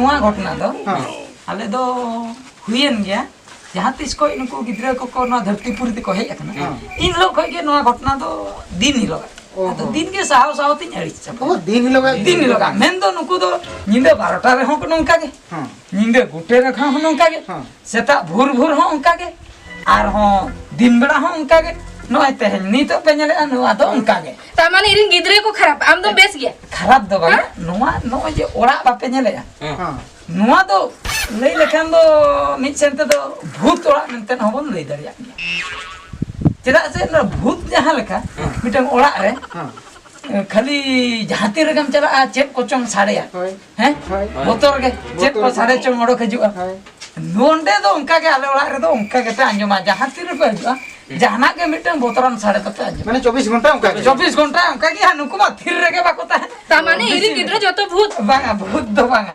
नुआ घटना दो आले दो हुयन गया जहाँ तीस को इनको गिद्रा को ना धरतीपुरी को हेज अकना इन लोग खय के नुआ घटना दो दिन ही लोग तो दिन के साहब साहब तीन अड़ी ओ दिन ही लगा मेन दो नुकु दो निंदे 12टा रे हो को नंका के निंदे गुटे रे खा हो नंका के सेता भोर भोर हो उनका के आर हो दिन बेड़ा हो उनका के नय ते नी तो पेनले नुआ दो उनका के ता माने इरिन गिद्रे को खराब आम दो बेस गया खराब दो बा नुआ नो जे ओड़ा बापे नेले नुआ दो लई लेखान दो मिट सेंते दो भूत ओड़ा मेनते होबन लई दरिया चेदा से भूत जहां लेखा मिटन ओड़ा रे खाली जहाती रगम चला चेक को चोंग साड़ेया हैं बोतोर के चेक को साड़े चोंग ओडो खजुआ नोंडे दो उनका के आले ओड़ा रे दो उनका के पे अंजमा जहाती रे पे हजुआ जहाना के मिटन बोतरन साड़े तते अंजमा माने 24 घंटा उनका 24 घंटा उनका की हानुकुमा थिर रे के बाको ता ता माने इरिन गिद्रे जतो भूत बांगा भूत दो बांगा